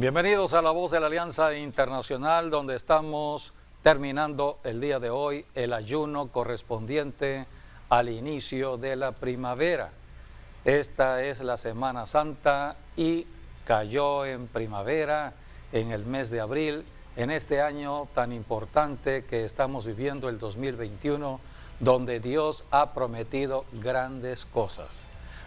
Bienvenidos a La Voz de la Alianza Internacional, donde estamos terminando el día de hoy el ayuno correspondiente al inicio de la primavera. Esta es la Semana Santa y cayó en primavera en el mes de abril, en este año tan importante que estamos viviendo, el 2021, donde Dios ha prometido grandes cosas.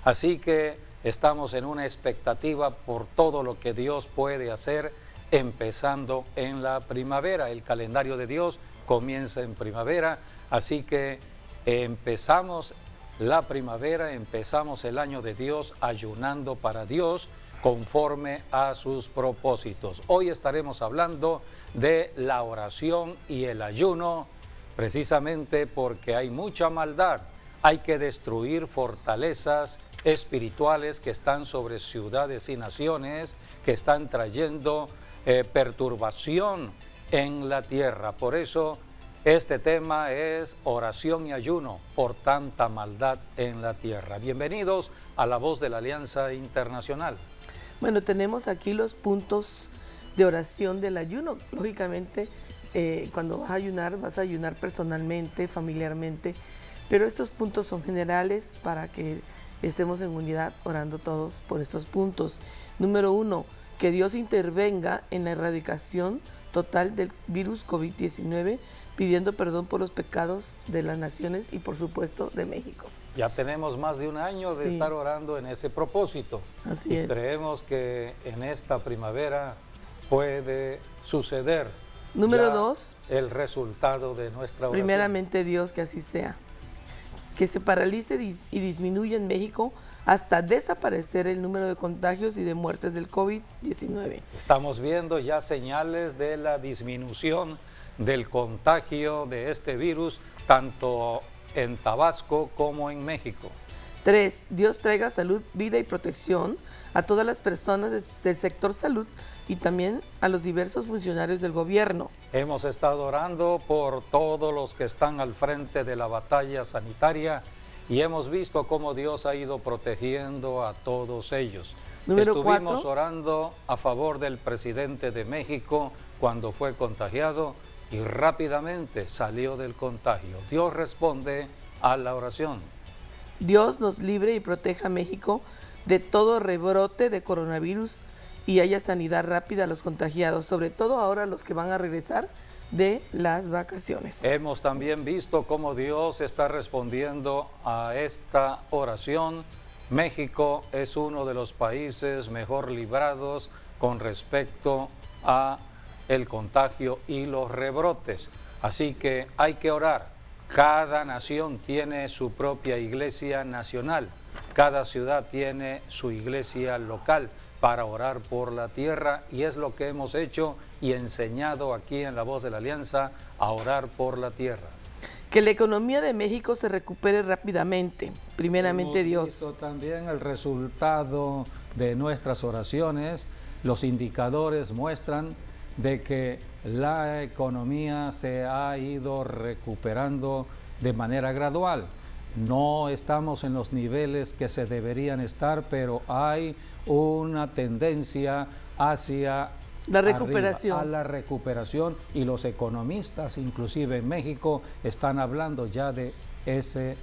Así que estamos en una expectativa por todo lo que Dios puede hacer, empezando en la primavera. El calendario de Dios comienza en primavera, así que empezamos la primavera, empezamos el año de Dios ayunando para Dios conforme a sus propósitos. Hoy estaremos hablando de la oración y el ayuno, precisamente porque hay mucha maldad. Hay que destruir fortalezas espirituales que están sobre ciudades y naciones, que están trayendo perturbación en la tierra. Por eso este tema es oración y ayuno por tanta maldad en la tierra. Bienvenidos a La Voz de la Alianza Internacional. Bueno, tenemos aquí los puntos de oración del ayuno. Lógicamente, cuando vas a ayunar personalmente, familiarmente, pero estos puntos son generales para que estemos en unidad orando todos por estos puntos. Número 1, que Dios intervenga en la erradicación total del virus COVID-19, pidiendo perdón por los pecados de las naciones y por supuesto de México. Ya tenemos más de un año de estar orando en ese propósito. Así es. Creemos que en esta primavera puede suceder. Número 2, el resultado de nuestra oración. Primeramente Dios, que así sea. Que se paralice y disminuya en México hasta desaparecer el número de contagios y de muertes del COVID-19. Estamos viendo ya señales de la disminución del contagio de este virus, tanto en Tabasco como en México. 3. Dios traiga salud, vida y protección a todas las personas del sector salud y también a los diversos funcionarios del gobierno. Hemos estado orando por todos los que están al frente de la batalla sanitaria y hemos visto cómo Dios ha ido protegiendo a todos ellos. Número 4. Estuvimos orando a favor del presidente de México cuando fue contagiado y rápidamente salió del contagio. Dios responde a la oración. Dios nos libre y proteja a México de todo rebrote de coronavirus y haya sanidad rápida a los contagiados, sobre todo ahora los que van a regresar de las vacaciones. Hemos también visto cómo Dios está respondiendo a esta oración. México es uno de los países mejor librados con respecto a el contagio y los rebrotes. Así que hay que orar. Cada nación tiene su propia iglesia nacional. Cada ciudad tiene su iglesia local para orar por la tierra, y es lo que hemos hecho y enseñado aquí en La Voz de la Alianza, a orar por la tierra. Que la economía de México se recupere rápidamente, primeramente Dios. Hemos visto también el resultado de nuestras oraciones. Los indicadores muestran de que la economía se ha ido recuperando de manera gradual. No estamos en los niveles que se deberían estar, pero hay una tendencia hacia la recuperación. A la recuperación, y los economistas, inclusive en México, están hablando ya de ese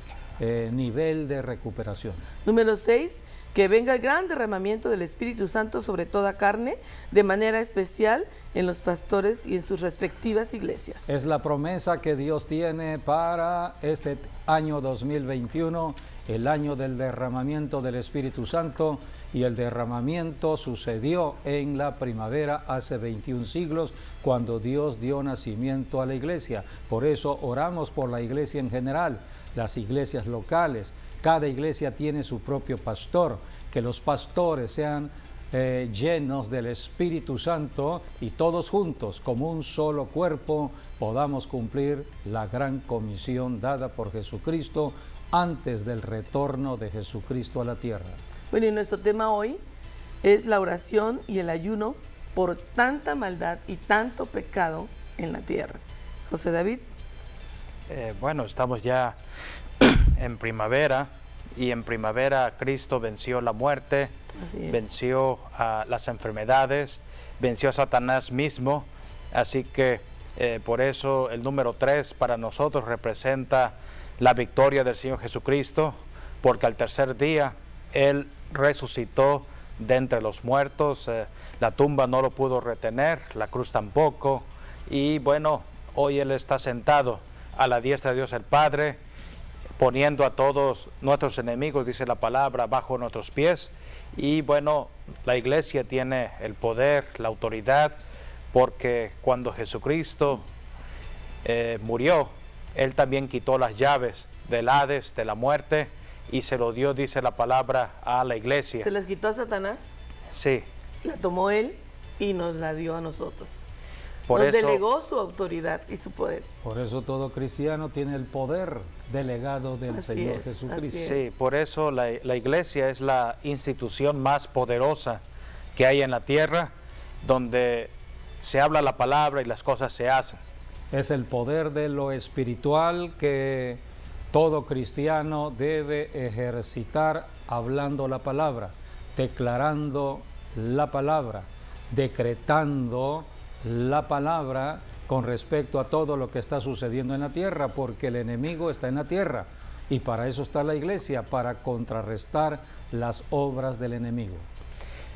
nivel de recuperación. Número 6, que venga el gran derramamiento del Espíritu Santo sobre toda carne, de manera especial en los pastores y en sus respectivas iglesias. Es la promesa que Dios tiene para este año 2021, el año del derramamiento del Espíritu Santo, y el derramamiento sucedió en la primavera hace 21 siglos, cuando Dios dio nacimiento a la iglesia. Por eso oramos por la iglesia en general, las iglesias locales. Cada iglesia tiene su propio pastor, que los pastores sean llenos del Espíritu Santo y todos juntos, como un solo cuerpo, podamos cumplir la gran comisión dada por Jesucristo antes del retorno de Jesucristo a la tierra. Bueno, y nuestro tema hoy es la oración y el ayuno por tanta maldad y tanto pecado en la tierra. José David. Bueno, estamos ya en primavera, y en primavera Cristo venció la muerte, venció las enfermedades, venció a Satanás mismo, así que por eso el número 3 para nosotros representa la victoria del Señor Jesucristo, porque al tercer día Él resucitó de entre los muertos, la tumba no lo pudo retener, la cruz tampoco, y bueno, hoy Él está sentado a la diestra de Dios el Padre, poniendo a todos nuestros enemigos, dice la palabra, bajo nuestros pies. Y bueno, la iglesia tiene el poder, la autoridad, porque cuando Jesucristo murió, Él también quitó las llaves del Hades, de la muerte, y se lo dio, dice la palabra, a la iglesia. ¿Se las quitó a Satanás? Sí. La tomó Él y nos la dio a nosotros. Por Nos eso, delegó su autoridad y su poder. Por eso todo cristiano tiene el poder delegado del Así Señor es, Jesucristo. así sí, por eso la iglesia es la institución más poderosa que hay en la tierra, donde se habla la palabra y las cosas se hacen. Es el poder de lo espiritual que todo cristiano debe ejercitar hablando la palabra, declarando la palabra, decretando la palabra con respecto a todo lo que está sucediendo en la tierra, porque el enemigo está en la tierra y para eso está la iglesia, para contrarrestar las obras del enemigo.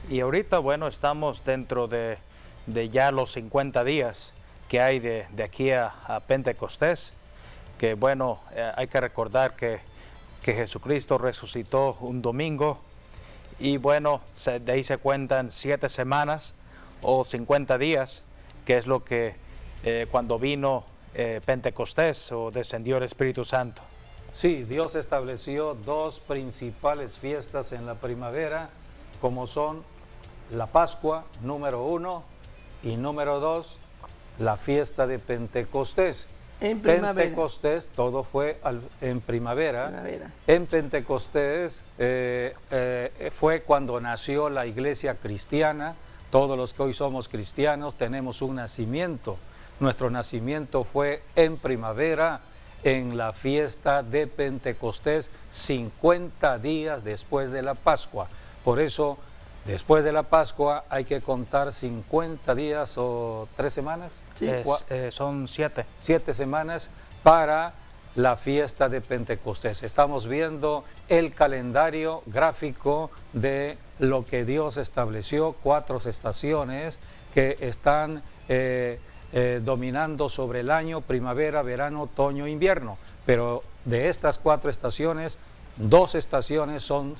Y ahorita, bueno, estamos dentro de ya los 50 días que hay de aquí a Pentecostés, que bueno, hay que recordar que Jesucristo resucitó un domingo y bueno, de ahí se cuentan 7 semanas o 50 días, que es lo que cuando vino Pentecostés o descendió el Espíritu Santo. Sí, Dios estableció 2 principales fiestas en la primavera, como son la Pascua, número 1, y número 2, la fiesta de Pentecostés. En primavera. Pentecostés, todo fue en primavera. Primavera. En Pentecostés fue cuando nació la iglesia cristiana. Todos los que hoy somos cristianos tenemos un nacimiento. Nuestro nacimiento fue en primavera, en la fiesta de Pentecostés, 50 días después de la Pascua. Por eso, después de la Pascua hay que contar 50 días o 3 semanas. Sí. Son 7. 7 semanas para la fiesta de Pentecostés. Estamos viendo el calendario gráfico de lo que Dios estableció, 4 estaciones que están dominando sobre el año: primavera, verano, otoño, invierno. Pero de estas 4 estaciones, 2 estaciones son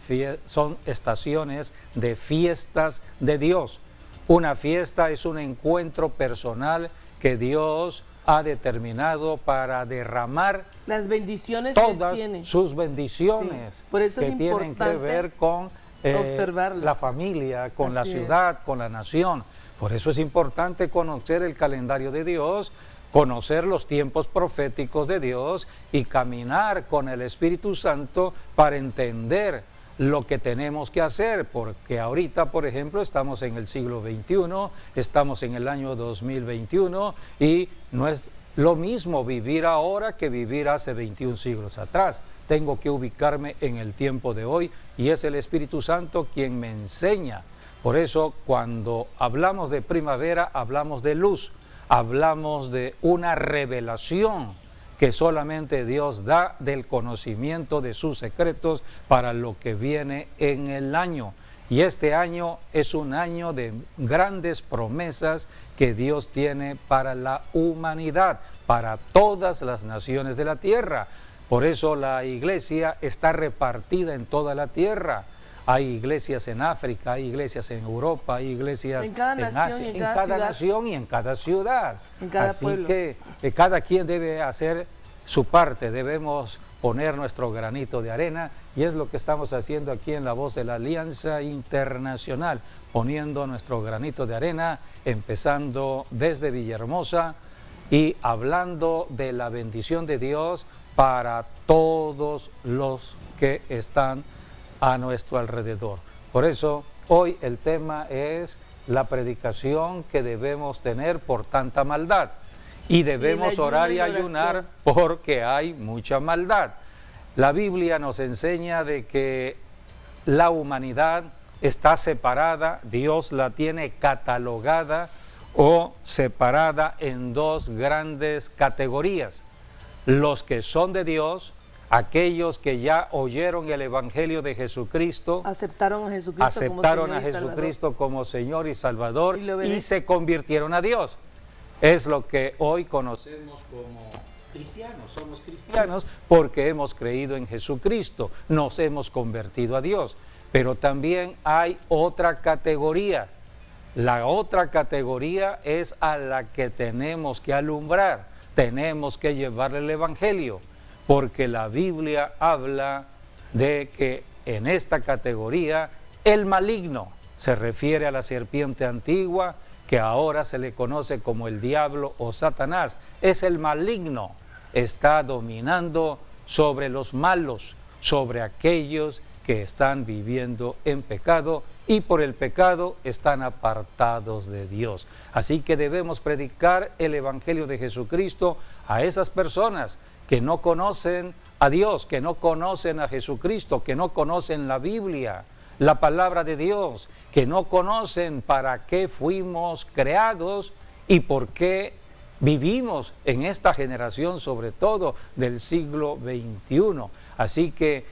estaciones de fiestas de Dios. Una fiesta es un encuentro personal que Dios ha determinado para derramar las bendiciones que todas tiene. sus bendiciones, Sí, por eso que es tienen que importante ver con observarlas. la familia, con la Así es. ciudad, con la nación. Por eso es importante conocer el calendario de Dios, conocer los tiempos proféticos de Dios y caminar con el Espíritu Santo para entender lo que tenemos que hacer, porque ahorita, por ejemplo, estamos en el siglo XXI, estamos en el año 2021 y no es lo mismo vivir ahora que vivir hace 21 siglos atrás. Tengo que ubicarme en el tiempo de hoy y es el Espíritu Santo quien me enseña. Por eso, cuando hablamos de primavera, hablamos de luz, hablamos de una revelación que solamente Dios da del conocimiento de sus secretos para lo que viene en el año. Y este año es un año de grandes promesas que Dios tiene para la humanidad, para todas las naciones de la tierra. Por eso la iglesia está repartida en toda la tierra. Hay iglesias en África, hay iglesias en Europa, hay iglesias en cada nación, Asia, en cada nación y en cada ciudad. En cada Así pueblo. que cada quien debe hacer su parte, debemos poner nuestro granito de arena y es lo que estamos haciendo aquí en La Voz de la Alianza Internacional, poniendo nuestro granito de arena, empezando desde Villahermosa y hablando de la bendición de Dios para todos los que están a nuestro alrededor. Por eso hoy el tema es la predicación que debemos tener por tanta maldad. Y debemos orar y ayunar porque hay mucha maldad. La Biblia nos enseña de que la humanidad está separada, Dios la tiene catalogada o separada en dos grandes categorías. Los que son de Dios, aquellos que ya oyeron el Evangelio de Jesucristo, aceptaron a Jesucristo como Señor y Salvador y se convirtieron a Dios. Es lo que hoy conocemos como cristianos. Somos cristianos porque hemos creído en Jesucristo, nos hemos convertido a Dios. Pero también hay otra categoría. La otra categoría es a la que tenemos que alumbrar, tenemos que llevarle el Evangelio, porque la Biblia habla de que en esta categoría el maligno se refiere a la serpiente antigua, que ahora se le conoce como el diablo o Satanás. Es el maligno, está dominando sobre los malos, sobre aquellos que están viviendo en pecado y por el pecado están apartados de Dios. Así que debemos predicar el Evangelio de Jesucristo a esas personas que no conocen a Dios, que no conocen a Jesucristo, que no conocen la Biblia, la palabra de Dios, que no conocen para qué fuimos creados y por qué vivimos en esta generación, sobre todo del siglo XXI. Así que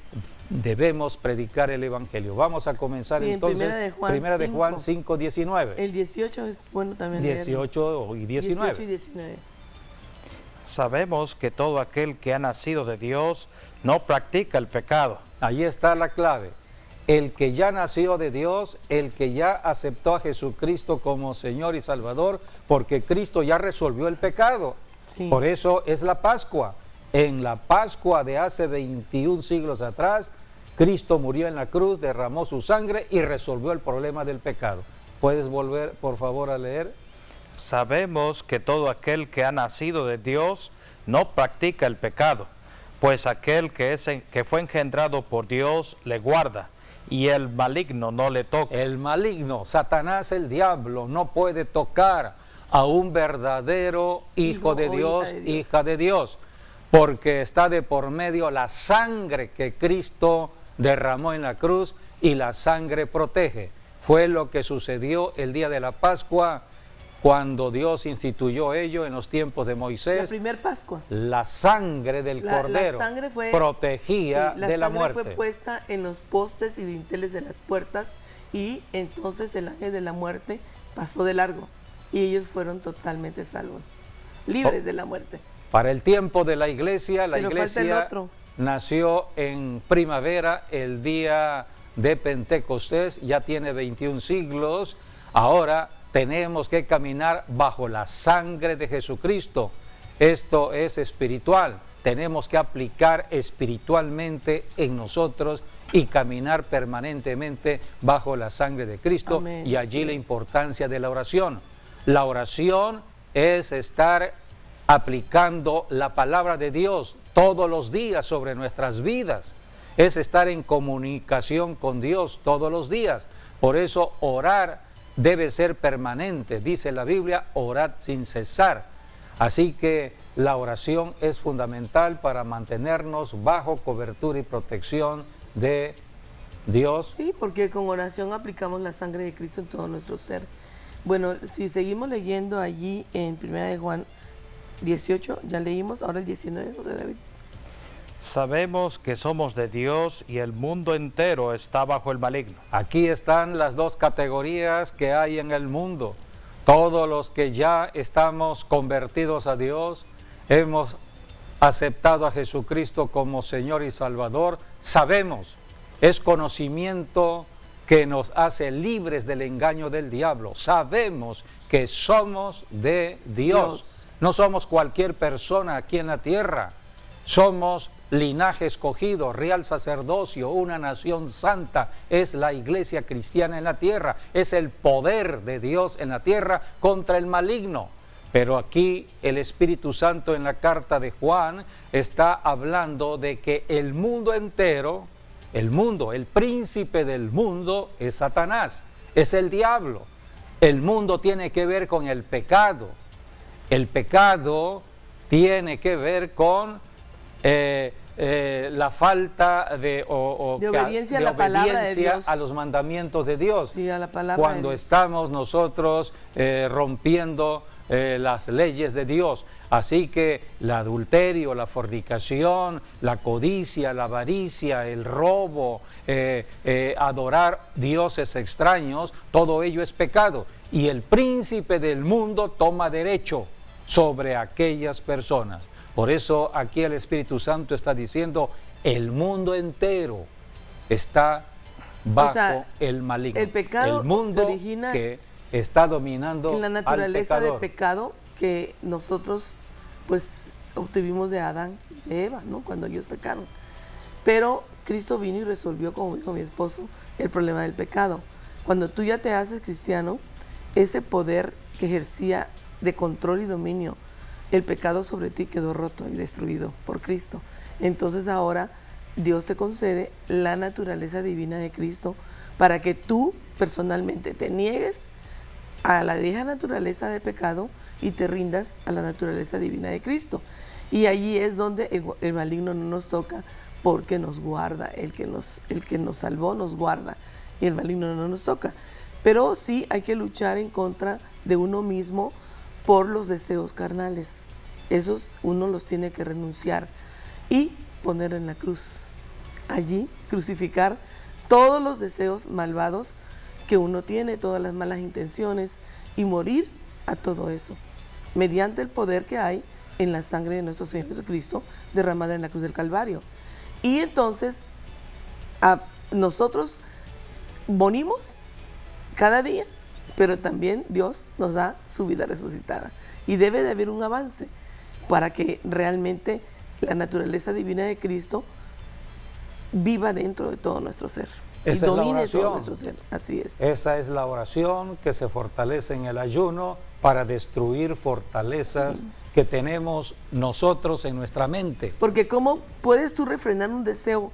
debemos predicar el Evangelio. Vamos a comenzar entonces. Primera de Juan 5, 19. El 18 es bueno también 18 y 19. 18 y 19. Sabemos que todo aquel que ha nacido de Dios no practica el pecado. Ahí está la clave. El que ya nació de Dios, el que ya aceptó a Jesucristo como Señor y Salvador, porque Cristo ya resolvió el pecado. Sí. Por eso es la Pascua. En la Pascua de hace 21 siglos atrás, Cristo murió en la cruz, derramó su sangre y resolvió el problema del pecado. ¿Puedes volver, por favor, a leer? Sabemos que todo aquel que ha nacido de Dios no practica el pecado, pues aquel que fue engendrado por Dios le guarda, y el maligno no le toca. El maligno, Satanás, el diablo, no puede tocar a un verdadero hijo de Dios, hija de Dios, porque está de por medio la sangre que Cristo derramó en la cruz y la sangre protege. Fue lo que sucedió el día de la Pascua, cuando Dios instituyó ello en los tiempos de Moisés. La primer Pascua. La sangre del Cordero protegía de la muerte. La sangre fue puesta en los postes y dinteles de las puertas y entonces el ángel de la muerte pasó de largo y ellos fueron totalmente salvos, libres de la muerte. Para el tiempo de la iglesia nació en primavera, el día de Pentecostés, ya tiene 21 siglos. Ahora tenemos que caminar bajo la sangre de Jesucristo. Esto es espiritual. Tenemos que aplicar espiritualmente en nosotros y caminar permanentemente bajo la sangre de Cristo. Amén. Y allí la importancia de la oración. La oración es estar aplicando la palabra de Dios todos los días sobre nuestras vidas. Es estar en comunicación con Dios todos los días. Por eso orar debe ser permanente. Dice la Biblia, orad sin cesar. Así que la oración es fundamental para mantenernos bajo cobertura y protección de Dios. Sí, porque con oración aplicamos la sangre de Cristo en todo nuestro ser. Bueno, si seguimos leyendo allí en 1 de Juan 18, ya leímos, ahora el 19, José David. Sabemos que somos de Dios y el mundo entero está bajo el maligno. Aquí están las dos categorías que hay en el mundo. Todos los que ya estamos convertidos a Dios, hemos aceptado a Jesucristo como Señor y Salvador, sabemos, es conocimiento que nos hace libres del engaño del diablo. Sabemos que somos de Dios. No somos cualquier persona aquí en la tierra. Somos linaje escogido, real sacerdocio, una nación santa. Es la iglesia cristiana en la tierra. Es el poder de Dios en la tierra contra el maligno. Pero aquí el Espíritu Santo en la carta de Juan está hablando de que el mundo entero, el príncipe del mundo es Satanás, es el diablo. El mundo tiene que ver con el pecado. El pecado tiene que ver con la falta de, de obediencia a la palabra de Dios, a los mandamientos de Dios. Sí, a la palabra cuando de Dios. Estamos nosotros rompiendo las leyes de Dios. Así que el adulterio, la fornicación, la codicia, la avaricia, el robo, adorar dioses extraños, todo ello es pecado. Y el príncipe del mundo toma derecho sobre aquellas personas. Por eso aquí el Espíritu Santo está diciendo, el mundo entero está bajo el maligno. El pecado el mundo se origina que está dominando en la naturaleza al de pecador. pecado que nosotros pues obtuvimos de Adán y de Eva, ¿no? Cuando ellos pecaron. Pero Cristo vino y resolvió, como dijo mi esposo, el problema del pecado. Cuando tú ya te haces cristiano, ese poder que ejercía de control y dominio el pecado sobre ti quedó roto y destruido por Cristo. Entonces ahora Dios te concede la naturaleza divina de Cristo para que tú personalmente te niegues a la vieja naturaleza de pecado y te rindas a la naturaleza divina de Cristo. Y allí es donde el maligno no nos toca, porque nos guarda. El que nos salvó nos guarda y el maligno no nos toca. Pero sí hay que luchar en contra de uno mismo por los deseos carnales. Esos uno los tiene que renunciar y poner en la cruz. Allí crucificar todos los deseos malvados que uno tiene, todas las malas intenciones, y morir a todo eso, mediante el poder que hay en la sangre de nuestro Señor Jesucristo derramada en la cruz del Calvario. Y entonces nosotros morimos cada día, pero también Dios nos da su vida resucitada. Y debe de haber un avance para que realmente la naturaleza divina de Cristo viva dentro de todo nuestro ser. Esa y es la domine todo oración. nuestro ser. Así es. Esa es la oración que se fortalece en el ayuno para destruir fortalezas que tenemos nosotros en nuestra mente. Porque ¿cómo puedes tú refrenar un deseo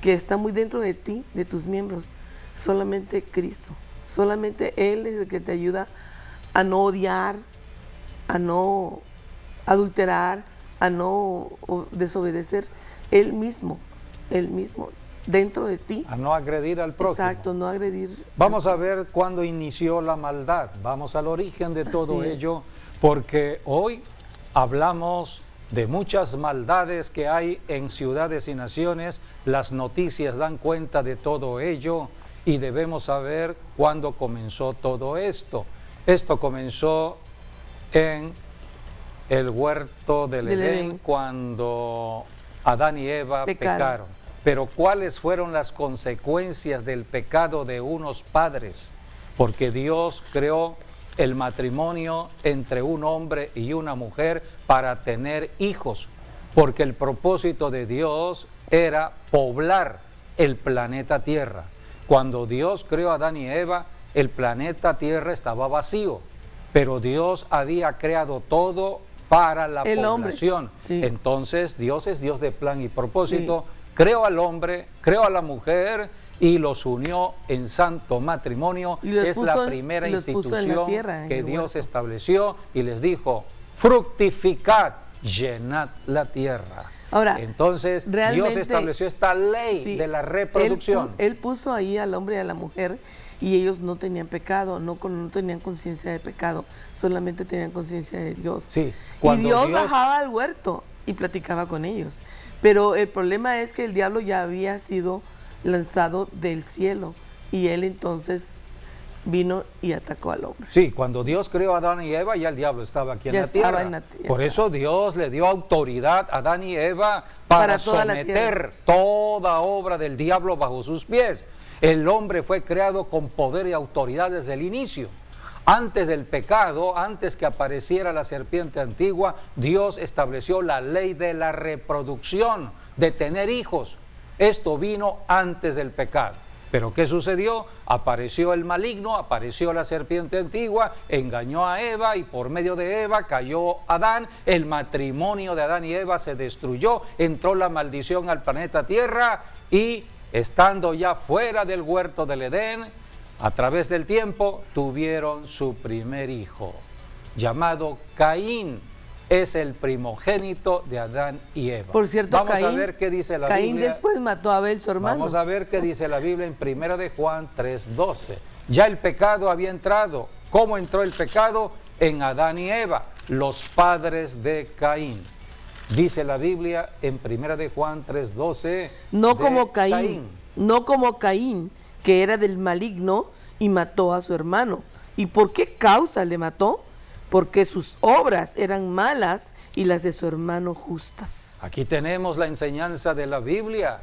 que está muy dentro de ti, de tus miembros? Solamente Cristo. Solamente Él es el que te ayuda a no odiar, a no adulterar, a no desobedecer. Él mismo, dentro de ti. A no agredir al prójimo. Exacto, no agredir. Vamos a ver cuándo inició la maldad. Vamos al origen de todo Así es. ello, porque hoy hablamos de muchas maldades que hay en ciudades y naciones. Las noticias dan cuenta de todo ello y debemos saber cuándo comenzó todo esto. Esto comenzó en el huerto del Edén, cuando Adán y Eva pecaron. Pero ¿cuáles fueron las consecuencias del pecado de unos padres? Porque Dios creó el matrimonio entre un hombre y una mujer para tener hijos, porque el propósito de Dios era poblar el planeta Tierra. Cuando Dios creó a Adán y Eva, el planeta Tierra estaba vacío, pero Dios había creado todo para la población. Sí. Entonces Dios es Dios de plan y propósito. Sí. Creó al hombre, creó a la mujer y los unió en santo matrimonio. Es la primera institución que Dios estableció y les dijo: fructificad, llenad la tierra. Ahora, entonces Dios estableció esta ley de la reproducción. Él puso ahí al hombre y a la mujer y ellos no tenían pecado, no tenían conciencia de pecado, solamente tenían conciencia de Dios. Sí, y Dios bajaba al huerto y platicaba con ellos. Pero el problema es que el diablo ya había sido lanzado del cielo y él entonces vino y atacó al hombre. Sí, cuando Dios creó a Adán y Eva, ya el diablo estaba aquí en la tierra. Por eso Dios le dio autoridad a Adán y Eva para someter toda obra del diablo bajo sus pies. El hombre fue creado con poder y autoridad desde el inicio. Antes del pecado, antes que apareciera la serpiente antigua, Dios estableció la ley de la reproducción, de tener hijos. Esto vino antes del pecado. Pero ¿qué sucedió? Apareció el maligno, apareció la serpiente antigua, engañó a Eva y por medio de Eva cayó Adán. El matrimonio de Adán y Eva se destruyó, entró la maldición al planeta Tierra y estando ya fuera del huerto del Edén, a través del tiempo tuvieron su primer hijo, llamado Caín. es el primogénito de Adán y Eva. Por cierto, vamos Caín, a ver qué dice la Caín Biblia. después mató a Abel, su hermano. Vamos a ver qué dice la Biblia en 1 de Juan 3:12. Ya el pecado había entrado. ¿Cómo entró el pecado? En Adán y Eva, los padres de Caín. Dice la Biblia en 1 de Juan 3:12. No como Caín, no como Caín, que era del maligno y mató a su hermano. ¿Y por qué causa le mató? Porque sus obras eran malas y las de su hermano justas. Aquí tenemos la enseñanza de la Biblia.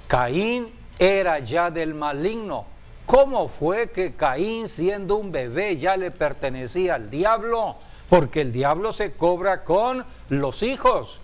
Caín era ya del maligno. ¿Cómo fue que Caín, siendo un bebé, ya le pertenecía al diablo? Porque el diablo se cobra con los hijos.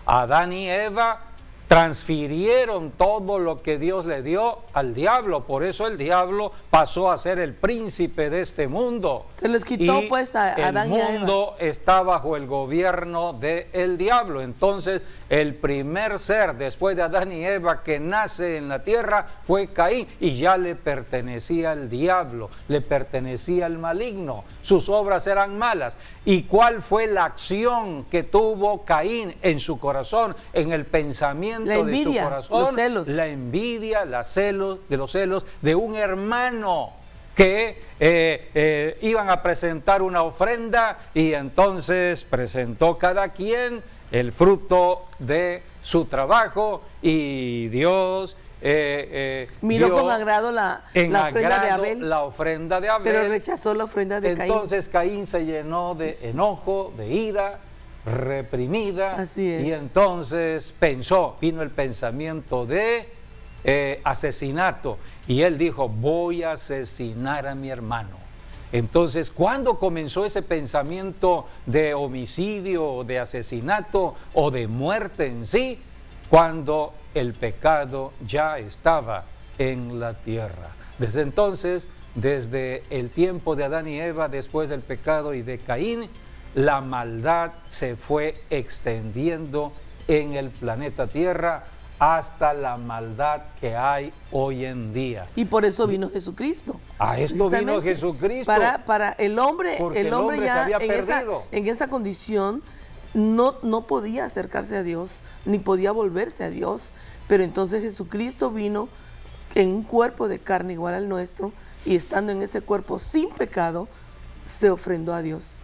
Adán y Eva transfirieron todo lo que Dios le dio al diablo. Por eso el diablo pasó a ser el príncipe de este mundo. Se los quitó pues a Adán y a Eva. El mundo está bajo el gobierno del diablo. Entonces el primer ser después de Adán y Eva que nace en la tierra fue Caín, y ya le pertenecía al diablo, le pertenecía al maligno. Sus obras eran malas. ¿Y cuál fue la acción que tuvo Caín en su corazón, en el pensamiento la envidia, de su corazón? los celos. La envidia, los celos de un hermano que iban a presentar una ofrenda, y entonces presentó cada quien el fruto de su trabajo, y Dios miró con agrado la ofrenda de Abel, la ofrenda de Abel, pero rechazó la ofrenda de Caín. Entonces Caín se llenó de enojo, de ira reprimida. Así es. Y entonces vino el pensamiento de asesinato, y él dijo: voy a asesinar a mi hermano. Entonces, ¿cuándo comenzó ese pensamiento de homicidio, de asesinato o de muerte en sí? Cuando el pecado ya estaba en la tierra. Desde entonces, desde el tiempo de Adán y Eva, después del pecado y de Caín, la maldad se fue extendiendo en el planeta Tierra hasta la maldad que hay hoy en día. Y por eso vino Jesucristo. A esto vino Jesucristo. Para el hombre, porque el hombre ya se había perdido. En esa condición no podía acercarse a Dios, ni podía volverse a Dios. Pero entonces Jesucristo vino en un cuerpo de carne igual al nuestro, y estando en ese cuerpo sin pecado, se ofrendó a Dios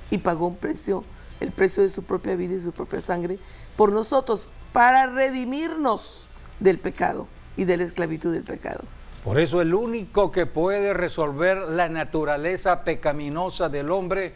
y pagó un precio, el precio de su propia vida y su propia sangre por nosotros, para redimirnos del pecado y de la esclavitud del pecado. Por eso el único que puede resolver la naturaleza pecaminosa del hombre,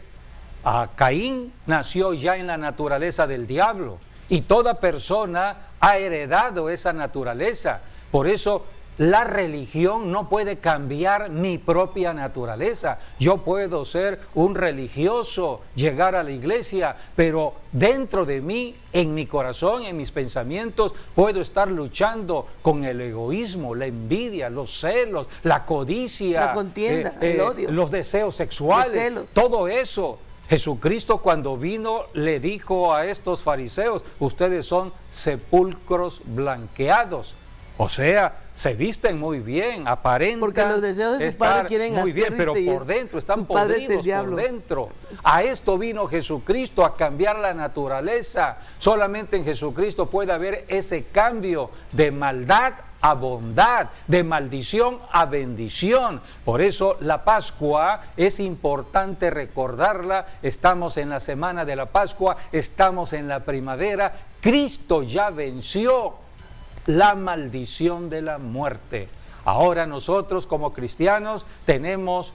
a Caín nació ya en la naturaleza del diablo, y toda persona ha heredado esa naturaleza. Por eso la religión no puede cambiar mi propia naturaleza. Yo puedo ser un religioso, llegar a la iglesia, pero dentro de mí, en mi corazón, en mis pensamientos, puedo estar luchando con el egoísmo, la envidia, los celos, la codicia, la contienda, el odio, los deseos sexuales, los celos. Todo eso. Jesucristo, cuando vino, le dijo a estos fariseos: ustedes son sepulcros blanqueados. O sea, se visten muy bien, aparentan, porque los deseos de su padre quieren muy bien, hacer, pero por dentro están podridos por dentro. A esto vino Jesucristo, a cambiar la naturaleza. Solamente en Jesucristo puede haber ese cambio de maldad a bondad, de maldición a bendición. Por eso la Pascua es importante recordarla. Estamos en la semana de la Pascua, estamos en la primavera. Cristo ya venció la maldición de la muerte. Ahora nosotros como cristianos tenemos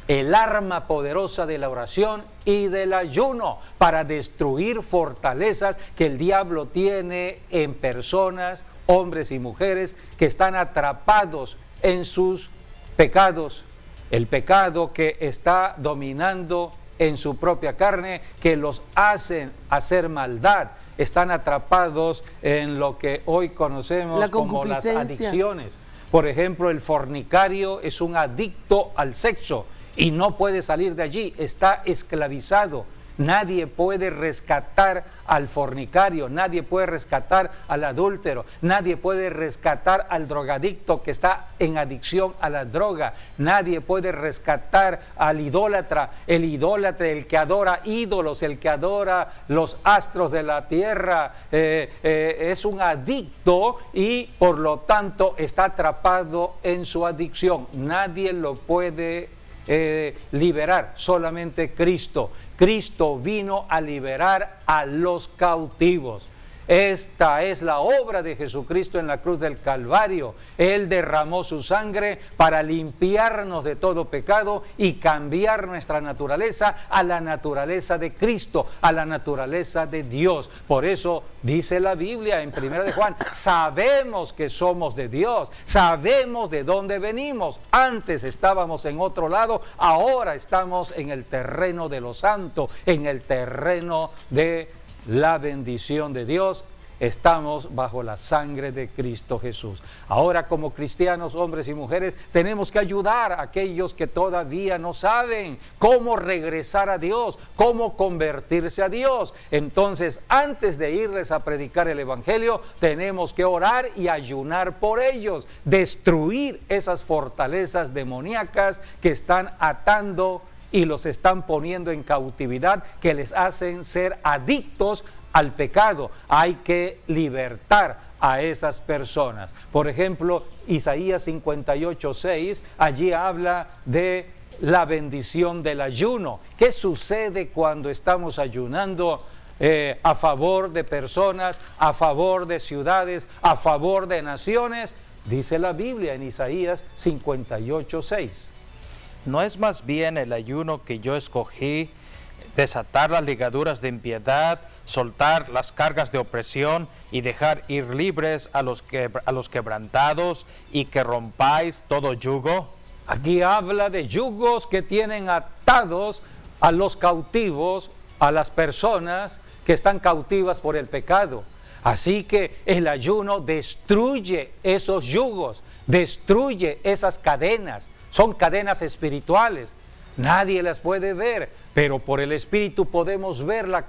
el arma poderosa de la oración y del ayuno para destruir fortalezas que el diablo tiene en personas, hombres y mujeres que están atrapados en sus pecados. El pecado que está dominando en su propia carne, que los hacen hacer maldad. Están atrapados en lo que hoy conocemos como las adicciones. Por ejemplo, el fornicario es un adicto al sexo y no puede salir de allí, está esclavizado. Nadie puede rescatar al fornicario, nadie puede rescatar al adúltero, nadie puede rescatar al drogadicto que está en adicción a la droga, nadie puede rescatar al idólatra, el que adora ídolos, el que adora los astros de la tierra, es un adicto y por lo tanto está atrapado en su adicción. Nadie lo puede liberar, solamente Cristo. Cristo vino a liberar a los cautivos. Esta es la obra de Jesucristo en la cruz del Calvario. Él derramó su sangre para limpiarnos de todo pecado y cambiar nuestra naturaleza a la naturaleza de Cristo, a la naturaleza de Dios. Por eso dice la Biblia en 1 de Juan, sabemos que somos de Dios, sabemos de dónde venimos. Antes estábamos en otro lado, ahora estamos en el terreno de lo santo, en el terreno de la bendición de Dios. Estamos bajo la sangre de Cristo Jesús. Ahora, como cristianos, hombres y mujeres, tenemos que ayudar a aquellos que todavía no saben cómo regresar a Dios, cómo convertirse a Dios. Entonces, antes de irles a predicar el Evangelio, tenemos que orar y ayunar por ellos, destruir esas fortalezas demoníacas que están atando y los están poniendo en cautividad, que les hacen ser adictos al pecado. Hay que libertar a esas personas. Por ejemplo, Isaías 58:6, allí habla de la bendición del ayuno. ¿Qué sucede cuando estamos ayunando a favor de personas, a favor de ciudades, a favor de naciones? Dice la Biblia en Isaías 58:6. ¿No es más bien el ayuno que yo escogí, desatar las ligaduras de impiedad, soltar las cargas de opresión y dejar ir libres a los quebrantados y que rompáis todo yugo? Aquí habla de yugos que tienen atados a los cautivos, a las personas que están cautivas por el pecado. Así que el ayuno destruye esos yugos, destruye esas cadenas. Son cadenas espirituales, nadie las puede ver, pero por el Espíritu podemos ver la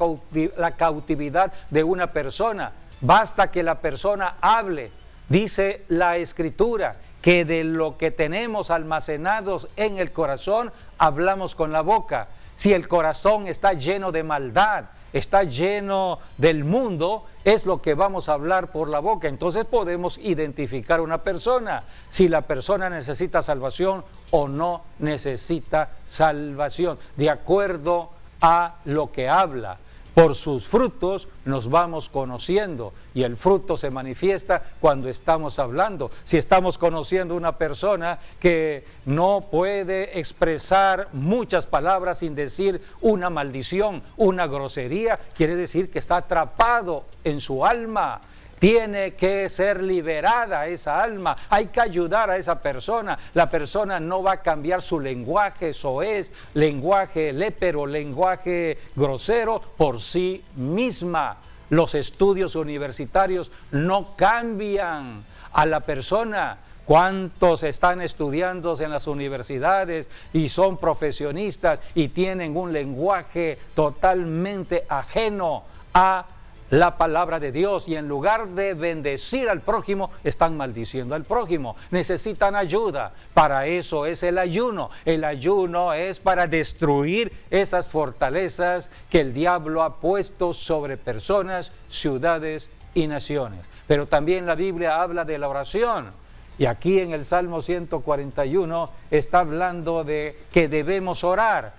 cautividad de una persona. Basta que la persona hable. Dice la Escritura que de lo que tenemos almacenados en el corazón, hablamos con la boca. Si el corazón está lleno de maldad, está lleno del mundo, es lo que vamos a hablar por la boca. Entonces podemos identificar una persona, si la persona necesita salvación o no necesita salvación, de acuerdo a lo que habla. Por sus frutos nos vamos conociendo y el fruto se manifiesta cuando estamos hablando. Si estamos conociendo una persona que no puede expresar muchas palabras sin decir una maldición, una grosería, quiere decir que está atrapado en su alma. Tiene que ser liberada esa alma, hay que ayudar a esa persona. La persona no va a cambiar su lenguaje soez, lenguaje lépero, lenguaje grosero por sí misma. Los estudios universitarios no cambian a la persona. ¿Cuántos están estudiando en las universidades y son profesionistas y tienen un lenguaje totalmente ajeno a la palabra de Dios, y en lugar de bendecir al prójimo, están maldiciendo al prójimo? Necesitan ayuda. Para eso es el ayuno. El ayuno es para destruir esas fortalezas que el diablo ha puesto sobre personas, ciudades y naciones. Pero también la Biblia habla de la oración. Y aquí en el Salmo 141 está hablando de que debemos orar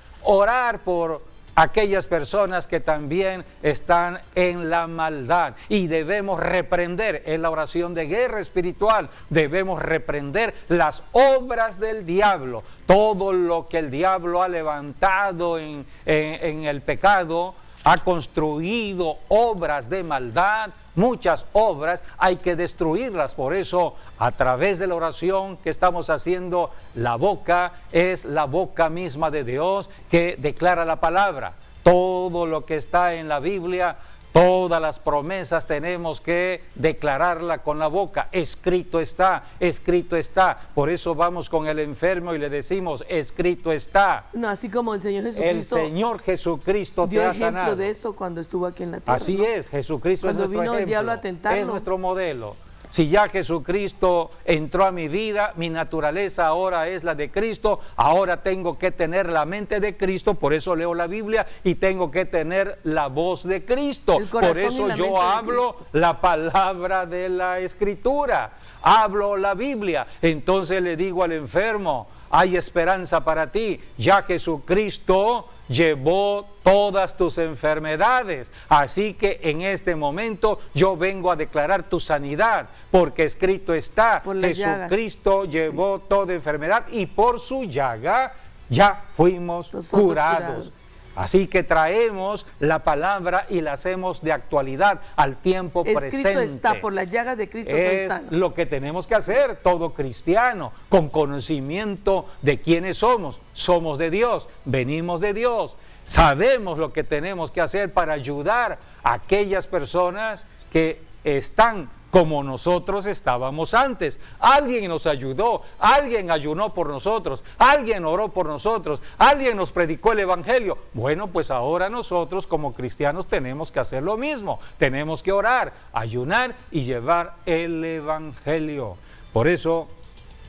por aquellas personas que también están en la maldad, y debemos reprender, en la oración de guerra espiritual, debemos reprender las obras del diablo, todo lo que el diablo ha levantado en el pecado, ha construido obras de maldad, muchas obras, hay que destruirlas. Por eso, a través de la oración que estamos haciendo, la boca es la boca misma de Dios que declara la palabra. Todo lo que está en la Biblia, Todas las promesas tenemos que declararla con la boca. Escrito está, escrito está. Por eso vamos con el enfermo y le decimos, escrito está. No, así como el Señor El Jesucristo Señor Jesucristo dio te ha ejemplo sanado. de eso cuando estuvo aquí en la tierra. Así ¿no? es, Jesucristo Cuando es nuestro vino el ejemplo, diablo a tentarlo. es nuestro modelo. Si ya Jesucristo entró a mi vida, mi naturaleza ahora es la de Cristo, ahora tengo que tener la mente de Cristo, por eso leo la Biblia y tengo que tener la voz de Cristo. El corazón Por eso y la mente yo de hablo Cristo. la palabra de la Escritura, hablo la Biblia. Entonces le digo al enfermo, hay esperanza para ti, ya Jesucristo llevó todas tus enfermedades. Así que en este momento yo vengo a declarar tu sanidad, porque escrito está, Por las Jesucristo llevó toda enfermedad y por su llaga ya fuimos Nosotros curados. curados. Así que traemos la palabra y la hacemos de actualidad al tiempo Escrito presente. está, por las llagas de Cristo soy Es sano. lo que tenemos que hacer todo cristiano, con conocimiento de quiénes somos. Somos de Dios, venimos de Dios. Sabemos lo que tenemos que hacer para ayudar a aquellas personas que están como nosotros estábamos antes. Alguien nos ayudó, alguien ayunó por nosotros, alguien oró por nosotros, alguien nos predicó el Evangelio. Bueno, pues ahora nosotros como cristianos tenemos que hacer lo mismo. Tenemos que orar, ayunar y llevar el Evangelio. Por eso,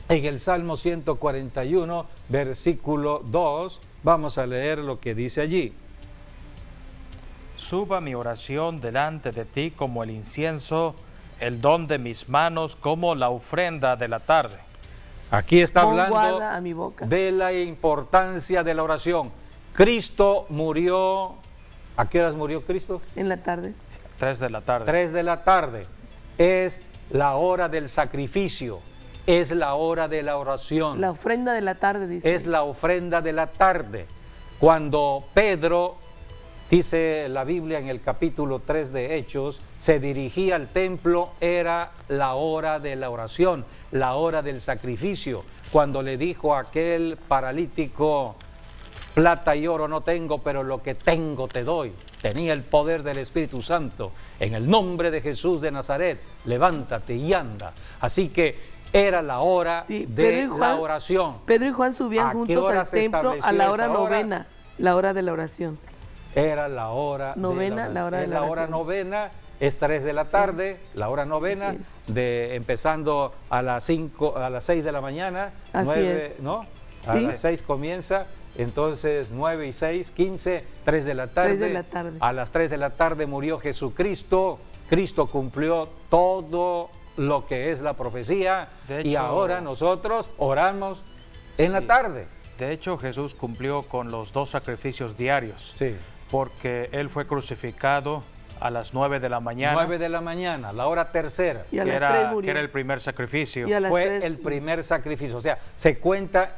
en el Salmo 141, versículo 2, vamos a leer lo que dice allí. Suba mi oración delante de ti como el incienso, el don de mis manos como la ofrenda de la tarde. Aquí está Pon hablando guarda a mi boca. de la importancia de la oración. Cristo murió, ¿a qué horas murió Cristo? En la tarde. 3 de la tarde. 3 de la tarde. Es la hora del sacrificio, es la hora de la oración, La ofrenda de la tarde, dice. es la ofrenda de la tarde. Cuando Pedro, dice la Biblia en el capítulo 3 de Hechos, se dirigía al templo, era la hora de la oración, la hora del sacrificio. Cuando le dijo a aquel paralítico, plata y oro no tengo, pero lo que tengo te doy. Tenía el poder del Espíritu Santo. En el nombre de Jesús de Nazaret, levántate y anda. Así que era la hora Sí, de la oración. Pedro y Juan ¿A subían qué juntos hora al se templo a estableció la hora esa hora? novena, la hora de la oración. Era la hora Novena, de la hora de la hora oración. novena, es 3 de la tarde, la hora novena, Así es. de empezando a las 6 de la mañana, Así 9, es. ¿no? A Sí. las 6 comienza, entonces 9 y 6, 15, 3 de la tarde. 3 de la tarde. A las 3 de la tarde murió Jesucristo. Cristo cumplió todo lo que es la profecía De y hecho- ahora nosotros oramos en la Sí. tarde. De hecho, Jesús cumplió con los 2 sacrificios diarios, Sí. porque Él fue crucificado a las 9 de la mañana, 9 de la mañana, la hora tercera. Y a que, las 3 era, murió. que era el primer sacrificio. Y a las Fue 3 el primer sacrificio, o sea, se cuenta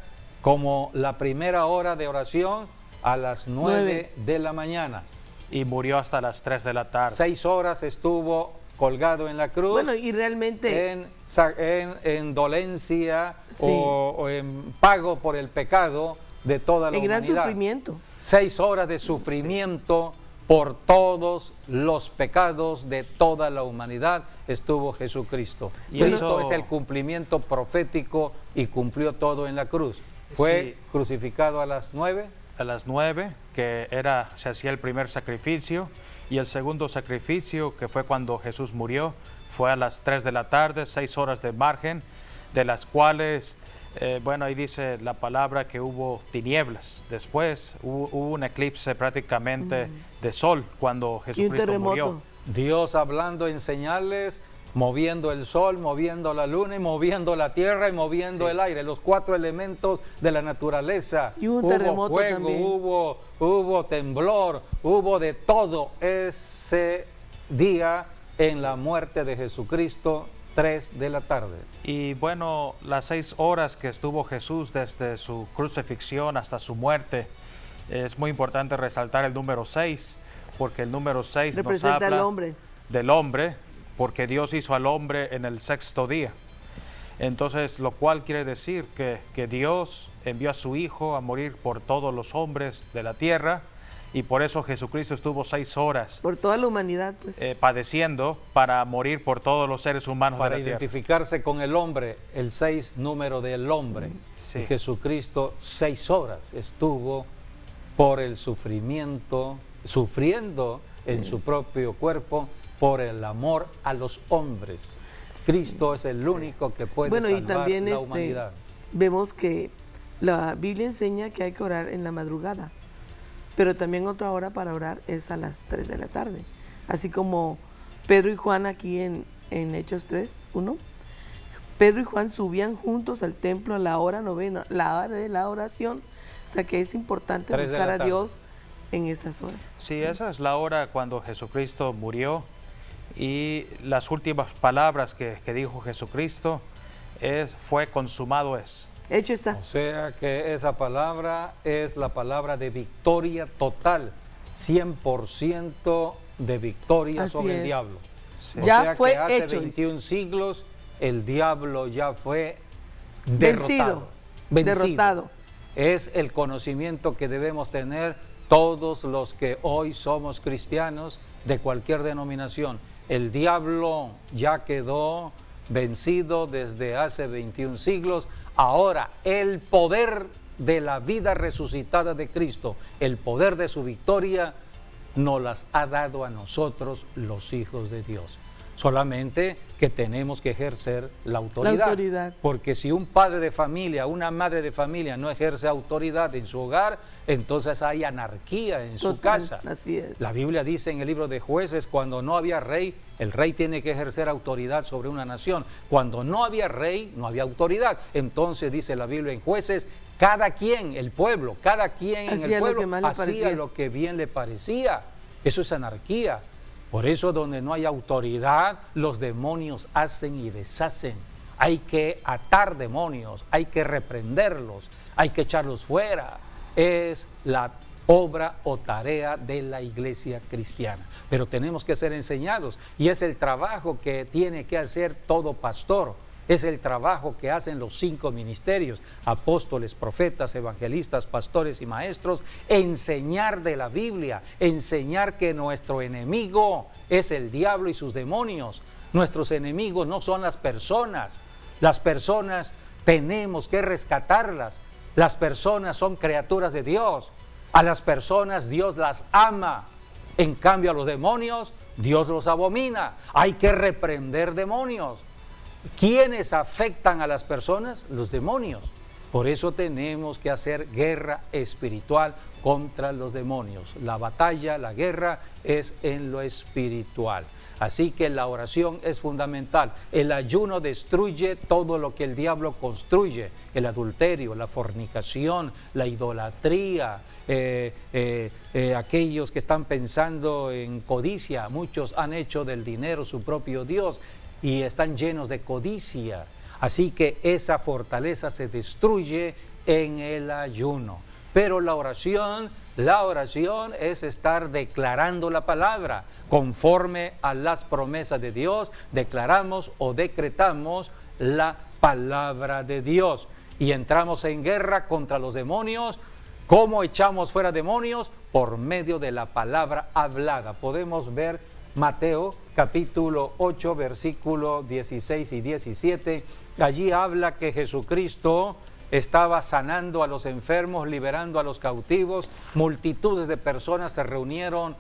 como la primera hora de oración a las 9 de la mañana. Y murió hasta las 3 de la tarde. 6 horas estuvo colgado en la cruz, Bueno, y realmente en dolencia Sí. o en pago por el pecado de toda la en gran humanidad. sufrimiento. 6 horas de sufrimiento por todos los pecados de toda la humanidad estuvo Jesucristo. Y Cristo eso- es el cumplimiento profético y cumplió todo en la cruz. Fue Sí. crucificado a las 9. A las 9, que se hacía el primer sacrificio, y el segundo sacrificio, que fue cuando Jesús murió, fue a las 3 de la tarde, 6 horas de margen, de las cuales, bueno, ahí dice la palabra que hubo tinieblas. Después hubo un eclipse prácticamente de sol cuando Y un Jesucristo terremoto. murió. Dios hablando en señales, moviendo el sol, moviendo la luna y moviendo la tierra y moviendo Sí. el aire, los 4 elementos de la naturaleza. Y un hubo terremoto fuego, también. hubo temblor, hubo de todo ese día en la muerte de Jesucristo, 3 de la tarde. Y bueno, las 6 horas que estuvo Jesús desde su crucifixión hasta su muerte, es muy importante resaltar el número 6, porque el número 6 nos Representa habla al hombre. del hombre, porque Dios hizo al hombre en el 6º día. Entonces, lo cual quiere decir que Dios envió a su Hijo a morir por todos los hombres de la tierra, y por eso Jesucristo estuvo 6 horas Por toda la humanidad, pues. padeciendo para morir por todos los seres humanos Para de la tierra. identificarse con el hombre, el 6 número del hombre. Sí. Y Jesucristo 6 horas estuvo por el sufrimiento, sufriendo en su propio cuerpo por el amor a los hombres. Cristo es el único que puede Bueno, y salvar también la humanidad. vemos que la Biblia enseña que hay que orar en la madrugada, pero también otra hora para orar es a las 3 de la tarde. Así como Pedro y Juan aquí en Hechos 3:1, Pedro y Juan subían juntos al templo a la hora novena, la hora de la oración. O sea que es importante 3 de buscar la a tarde. Dios en esas horas. Sí, esa es la hora cuando Jesucristo murió, y las últimas palabras que dijo Jesucristo fue consumado es. Hecho está. O sea que esa palabra es la palabra de victoria total, 100% de victoria Así sobre el es. diablo. Sí. O Ya sea fue que hace hecho, 21 siglos el diablo ya fue Vencido. Derrotado. Es el conocimiento que debemos tener todos los que hoy somos cristianos de cualquier denominación. El diablo ya quedó vencido desde hace 21 siglos. Ahora el poder de la vida resucitada de Cristo, el poder de su victoria, nos las ha dado a nosotros los hijos de Dios. Solamente que tenemos que ejercer la autoridad. Porque si un padre de familia, una madre de familia no ejerce autoridad en su hogar, entonces hay anarquía en su casa. Así es. La Biblia dice en el libro de Jueces, cuando no había rey, el rey tiene que ejercer autoridad sobre una nación. Cuando no había rey, no había autoridad. Entonces dice la Biblia en Jueces, cada quien, el pueblo, cada quien en el pueblo hacía lo que bien le parecía. Eso es anarquía. Por eso donde no hay autoridad, los demonios hacen y deshacen. Hay que atar demonios, hay que reprenderlos, hay que echarlos fuera. Es la obra o tarea de la iglesia cristiana. Pero tenemos que ser enseñados, y es el trabajo que tiene que hacer todo pastor. Es el trabajo que hacen los 5 ministerios, apóstoles, profetas, evangelistas, pastores y maestros, enseñar de la Biblia, enseñar que nuestro enemigo es el diablo y sus demonios. Nuestros enemigos no son las personas tenemos que rescatarlas. Las personas son criaturas de Dios, a las personas Dios las ama, en cambio a los demonios Dios los abomina. Hay que reprender demonios. ¿Quiénes afectan a las personas? Los demonios. Por eso tenemos que hacer guerra espiritual contra los demonios. La batalla, la guerra es en lo espiritual. Así que la oración es fundamental. El ayuno destruye todo lo que el diablo construye: el adulterio, la fornicación, la idolatría, aquellos que están pensando en codicia. Muchos han hecho del dinero su propio Dios y están llenos de codicia. Así que esa fortaleza se destruye en el ayuno. Pero la oración es estar declarando la palabra. Conforme a las promesas de Dios, declaramos o decretamos la palabra de Dios. Y entramos en guerra contra los demonios. ¿Cómo echamos fuera demonios? Por medio de la palabra hablada. Podemos ver Mateo capítulo 8, versículo 16 y 17. Allí habla que Jesucristo estaba sanando a los enfermos, liberando a los cautivos. Multitudes de personas se reunieron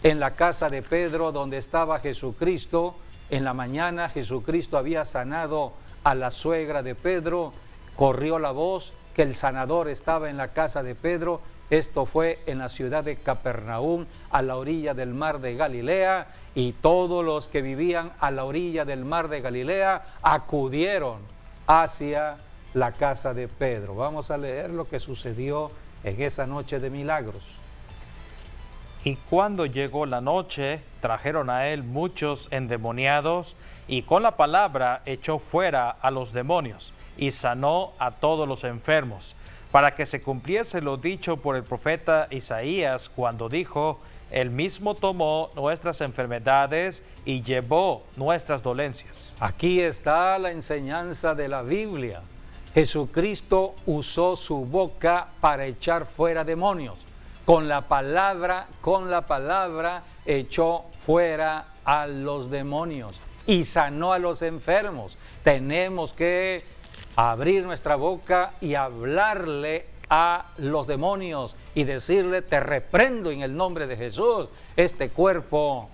en la casa de Pedro, donde estaba Jesucristo. En la mañana Jesucristo había sanado a la suegra de Pedro. Corrió la voz que el sanador estaba en la casa de Pedro. Esto fue en la ciudad de Capernaum, a la orilla del mar de Galilea, y todos los que vivían a la orilla del mar de Galilea acudieron hacia la casa de Pedro. Vamos a leer lo que sucedió en esa noche de milagros. Y cuando llegó la noche, trajeron a él muchos endemoniados, y con la palabra echó fuera a los demonios, y sanó a todos los enfermos, para que se cumpliese lo dicho por el profeta Isaías, cuando dijo: Él mismo tomó nuestras enfermedades y llevó nuestras dolencias. Aquí está la enseñanza de la Biblia. Jesucristo usó su boca para echar fuera demonios. con la palabra echó fuera a los demonios y sanó a los enfermos. Tenemos que abrir nuestra boca y hablarle a los demonios y decirle: te reprendo en el nombre de Jesús. Este cuerpo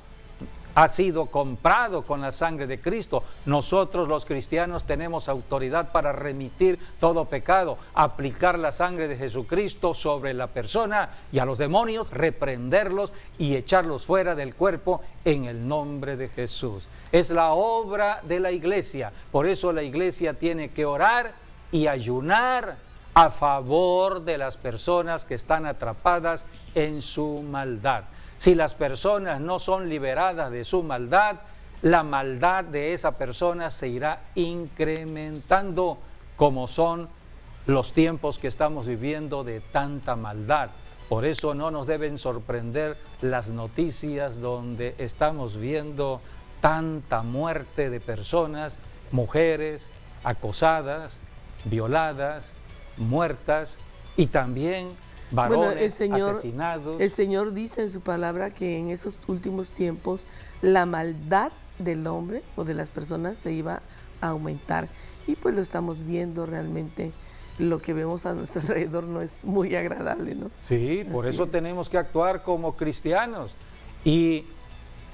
ha sido comprado con la sangre de Cristo. Nosotros los cristianos tenemos autoridad para remitir todo pecado, aplicar la sangre de Jesucristo sobre la persona y a los demonios, reprenderlos y echarlos fuera del cuerpo en el nombre de Jesús. Es la obra de la iglesia. Por eso la iglesia tiene que orar y ayunar a favor de las personas que están atrapadas en su maldad. Si las personas no son liberadas de su maldad, la maldad de esa persona se irá incrementando, como son los tiempos que estamos viviendo de tanta maldad. Por eso no nos deben sorprender las noticias donde estamos viendo tanta muerte de personas, mujeres acosadas, violadas, muertas, y también varones asesinados. El Señor dice en su palabra que en esos últimos tiempos la maldad del hombre o de las personas se iba a aumentar, y pues lo estamos viendo realmente. Lo que vemos a nuestro alrededor no es muy agradable, ¿no? Sí, por eso tenemos que actuar como cristianos, y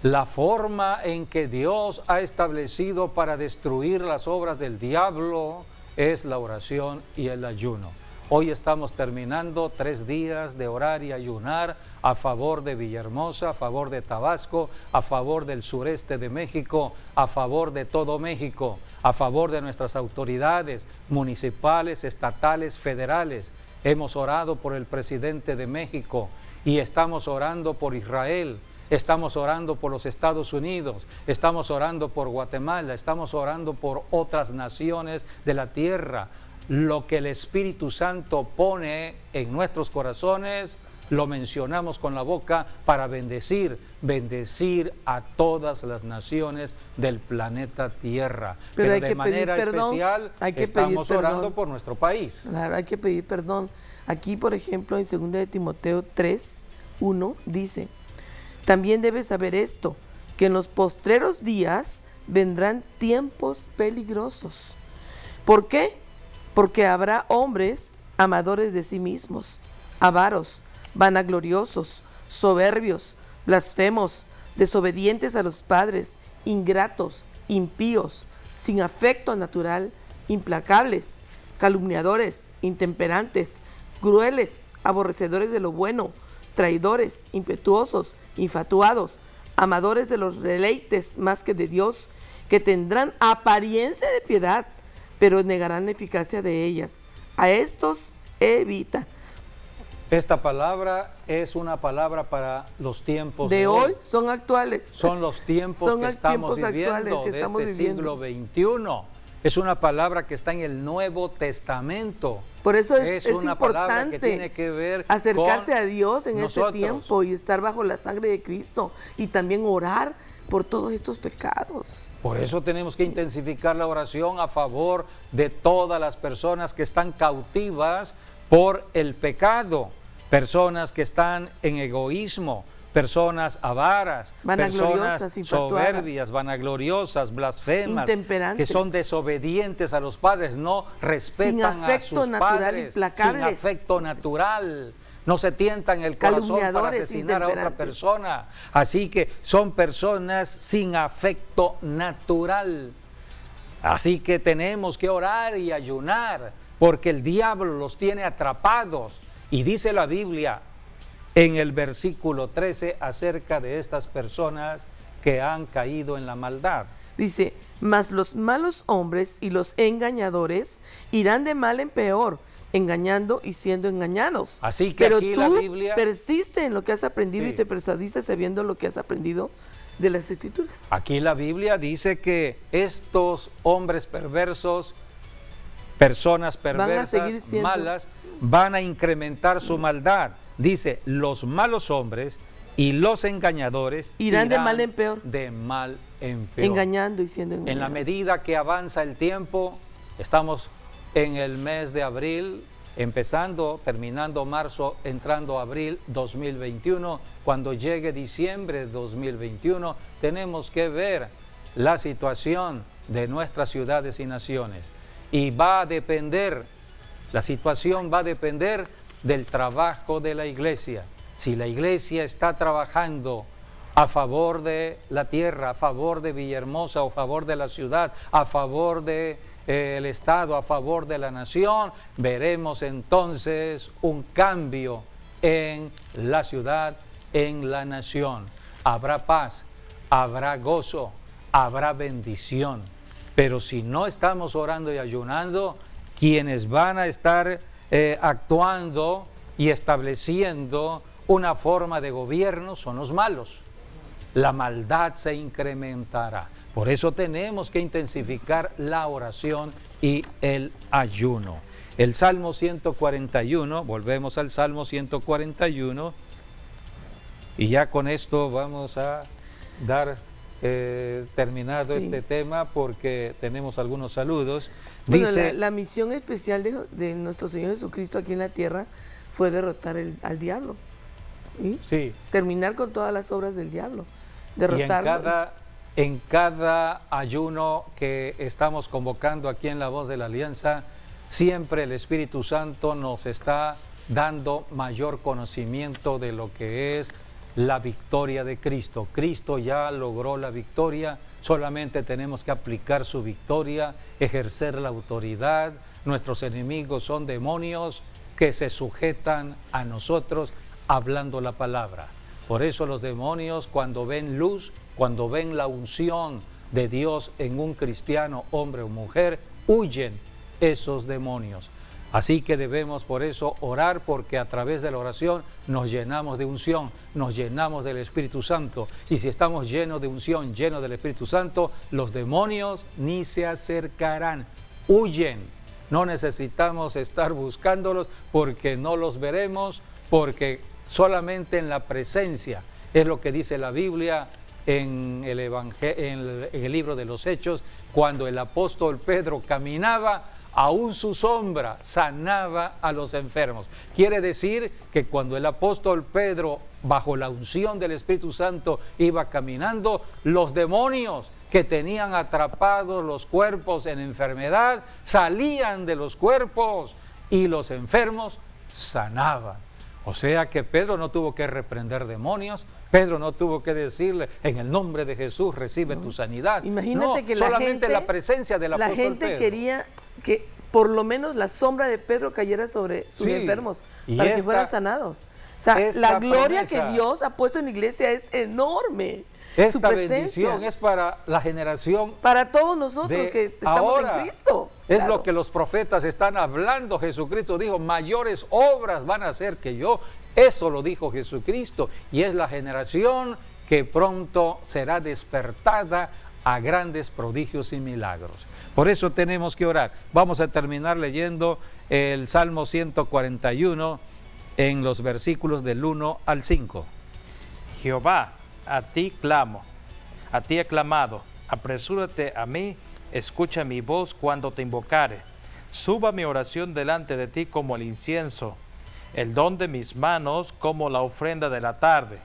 la forma en que Dios ha establecido para destruir las obras del diablo es la oración y el ayuno. Hoy estamos terminando 3 días de orar y ayunar a favor de Villahermosa, a favor de Tabasco, a favor del sureste de México, a favor de todo México, a favor de nuestras autoridades municipales, estatales, federales. Hemos orado por el presidente de México y estamos orando por Israel. Estamos orando por los Estados Unidos, estamos orando por Guatemala, estamos orando por otras naciones de la tierra. Lo que el Espíritu Santo pone en nuestros corazones, lo mencionamos con la boca para bendecir a todas las naciones del planeta Tierra. Pero de manera especial estamos orando por nuestro país. Claro, hay que pedir perdón. Aquí, por ejemplo, en 2 de Timoteo 3:1 dice: también debes saber esto, que en los postreros días vendrán tiempos peligrosos. ¿Por qué? Porque habrá hombres amadores de sí mismos, avaros, vanagloriosos, soberbios, blasfemos, desobedientes a los padres, ingratos, impíos, sin afecto natural, implacables, calumniadores, intemperantes, crueles, aborrecedores de lo bueno, traidores, impetuosos, infatuados, amadores de los deleites más que de Dios, que tendrán apariencia de piedad, pero negarán la eficacia de ellas. A estos evita. Esta palabra es una palabra para los tiempos de hoy. Son actuales. Son los tiempos que estamos viviendo de este siglo XXI. Es una palabra que está en el Nuevo Testamento. Por eso es una importante que tiene que ver acercarse a Dios en nosotros. Este tiempo y estar bajo la sangre de Cristo, y también orar por todos estos pecados. Por eso tenemos que intensificar la oración a favor de todas las personas que están cautivas por el pecado, personas que están en egoísmo, personas avaras, personas soberbias, vanagloriosas, blasfemas, que son desobedientes a los padres, no respetan a sus padres, sin afecto natural, no se tientan el corazón para asesinar a otra persona. Así que son personas sin afecto natural. Así que tenemos que orar y ayunar, porque el diablo los tiene atrapados. Y dice la Biblia en el versículo 13 acerca de estas personas que han caído en la maldad. Dice: mas los malos hombres y los engañadores irán de mal en peor, engañando y siendo engañados. Así que pero aquí tú la Biblia persiste en lo que has aprendido, sí, y te persuadices sabiendo lo que has aprendido de las Escrituras. Aquí la Biblia dice que estos hombres perversos, personas perversas, malas, van a incrementar su maldad. Dice: los malos hombres y los engañadores irán de mal en peor. De mal en peor. Engañando y siendo engañados. En la medida que avanza el tiempo, estamos en el mes de abril, terminando marzo, entrando abril 2021, cuando llegue diciembre 2021, tenemos que ver la situación de nuestras ciudades y naciones. Y la situación va a depender del trabajo de la iglesia. Si la iglesia está trabajando a favor de la tierra, a favor de Villahermosa, a favor de la ciudad, a favor de el Estado, a favor de la nación, veremos entonces un cambio en la ciudad, en la nación. Habrá paz, habrá gozo, habrá bendición. Pero si no estamos orando y ayunando, quienes van a estar actuando y estableciendo una forma de gobierno son los malos. La maldad se incrementará. Por eso tenemos que intensificar la oración y el ayuno. El Salmo 141, volvemos al Salmo 141, y ya con esto vamos a dar terminado este tema, porque tenemos algunos saludos. Bueno, dice, la misión especial de nuestro Señor Jesucristo aquí en la tierra fue derrotar al diablo. ¿Sí? Sí. Terminar con todas las obras del diablo. Derrotarlo. Y en cada ayuno que estamos convocando aquí en La Voz de la Alianza, siempre el Espíritu Santo nos está dando mayor conocimiento de lo que es la victoria de Cristo. Cristo ya logró la victoria, solamente tenemos que aplicar su victoria, ejercer la autoridad. Nuestros enemigos son demonios que se sujetan a nosotros hablando la palabra. Por eso los demonios, cuando ven luz, cuando ven la unción de Dios en un cristiano, hombre o mujer, huyen esos demonios. Así que debemos por eso orar, porque a través de la oración nos llenamos de unción, nos llenamos del Espíritu Santo. Y si estamos llenos de unción, llenos del Espíritu Santo, los demonios ni se acercarán, huyen. No necesitamos estar buscándolos, porque no los veremos, porque solamente en la presencia, es lo que dice la Biblia en el libro de los Hechos, cuando el apóstol Pedro caminaba, aún su sombra sanaba a los enfermos. Quiere decir que cuando el apóstol Pedro, bajo la unción del Espíritu Santo, iba caminando, los demonios que tenían atrapados los cuerpos en enfermedad salían de los cuerpos y los enfermos sanaban. O sea que Pedro no tuvo que reprender demonios, Pedro no tuvo que decirle, en el nombre de Jesús recibe tu sanidad. Imagínate que solamente la presencia del apóstol Pedro. La gente quería que por lo menos la sombra de Pedro cayera sobre sus enfermos, para que fueran sanados. O sea, la gloria que Dios ha puesto en la iglesia es enorme. Esta bendición es para la generación, para todos nosotros que estamos ahora, en Cristo. Es lo que los profetas están hablando. Jesucristo dijo, mayores obras van a hacer que yo. Eso lo dijo Jesucristo, y es la generación que pronto será despertada a grandes prodigios y milagros. Por eso tenemos que orar. Vamos a terminar leyendo el Salmo 141 en los versículos del 1 al 5. Jehová, a ti clamo, a ti he clamado, apresúrate a mí, escucha mi voz cuando te invocare. Suba mi oración delante de ti como el incienso, el don de mis manos como la ofrenda de la tarde.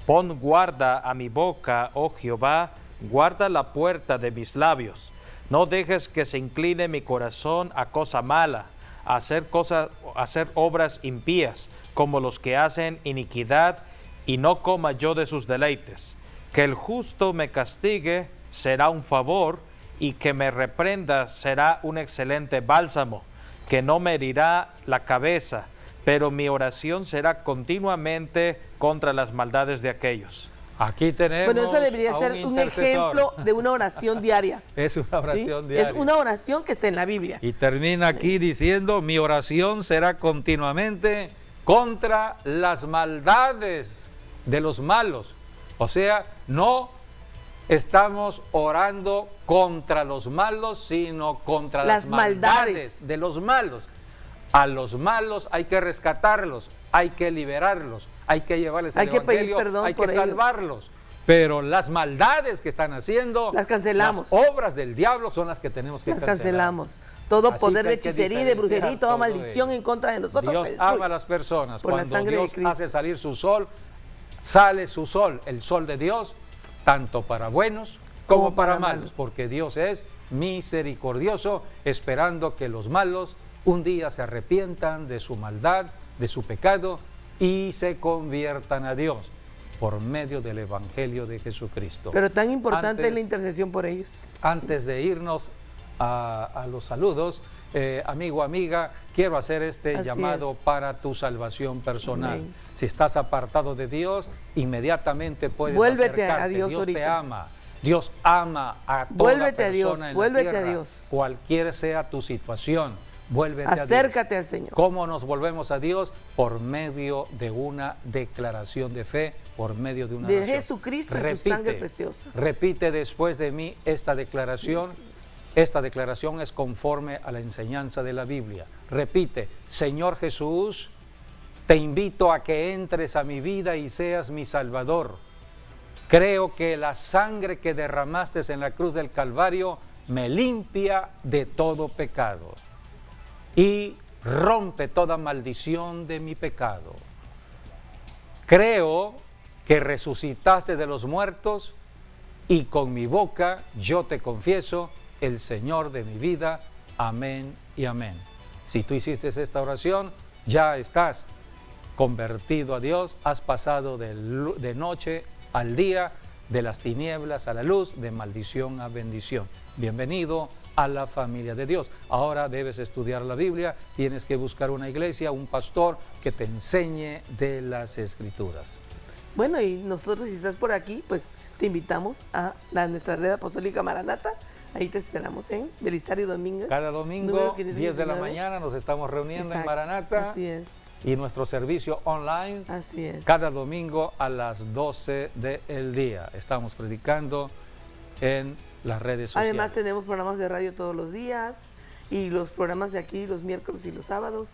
Pon guarda a mi boca, oh Jehová, guarda la puerta de mis labios. No dejes que se incline mi corazón a cosa mala, a hacer obras impías, como los que hacen iniquidad, y no coma yo de sus deleites. Que el justo me castigue será un favor, y que me reprenda será un excelente bálsamo, que no me herirá la cabeza, pero mi oración será continuamente contra las maldades de aquellos. Aquí tenemos. Bueno, eso debería ser un ejemplo de una oración diaria. Es una oración diaria. Es una oración que está en la Biblia. Y termina aquí diciendo, mi oración será continuamente contra las maldades de los malos. O sea, no estamos orando contra los malos, sino contra las maldades de los malos. A los malos hay que rescatarlos, hay que liberarlos, hay que llevarles el evangelio, hay que salvarlos. pero las maldades que están haciendo, las cancelamos. las obras del diablo son las que tenemos que las cancelar. Cancelamos. Todo Así poder que de hay que hechicería y de brujería y toda diferenciar todo maldición ello. en contra de nosotros. Dios se destruye ama a las personas. por la Cuando sangre de Dios Cristo. hace salir su sol, sale su sol, el sol de Dios, tanto para buenos como para malos, porque Dios es misericordioso, esperando que los malos un día se arrepientan de su maldad, de su pecado y se conviertan a Dios por medio del Evangelio de Jesucristo. Pero tan importante es la Antes- intercesión por ellos. Antes de irnos a los saludos, amigo, amiga, quiero hacer este Así llamado es. para tu salvación personal. Amén. Si estás apartado de Dios, inmediatamente puedes Vuélvete a acercarte. Dios Dios te ahorita. ama. Dios ama a toda Vuélvete a persona Dios, en la vuélvete a tierra, Dios. cualquier sea tu situación. Vuélvete a Dios. Acércate al Señor. ¿Cómo nos volvemos a Dios? Por medio de una declaración de fe, por medio de una De oración. Jesucristo y su sangre preciosa. Repite después de mí esta declaración. Esta declaración es conforme a la enseñanza de la Biblia. Repite: Señor Jesús, te invito a que entres a mi vida y seas mi Salvador. Creo que la sangre que derramaste en la cruz del Calvario me limpia de todo pecado y rompe toda maldición de mi pecado. Creo que resucitaste de los muertos y con mi boca yo te confieso el Señor de mi vida. Amén y amén. Si tú hiciste esta oración, ya estás convertido a Dios, has pasado de noche al día, de las tinieblas a la luz, de maldición a bendición. Bienvenido a la familia de Dios. Ahora debes estudiar la Biblia, tienes que buscar una iglesia, un pastor que te enseñe de las Escrituras. Bueno, y nosotros, si estás por aquí, pues te invitamos a nuestra red apostólica Maranata. Ahí te esperamos en Belisario Domínguez. Cada número domingo, 10 de la 519. mañana, nos estamos reuniendo en Exacto, Maranata. Así es, Y nuestro servicio online así es. cada domingo a las 12 del día. Estamos predicando en las redes sociales. Además tenemos programas de radio todos los días y los programas de aquí los miércoles y los sábados.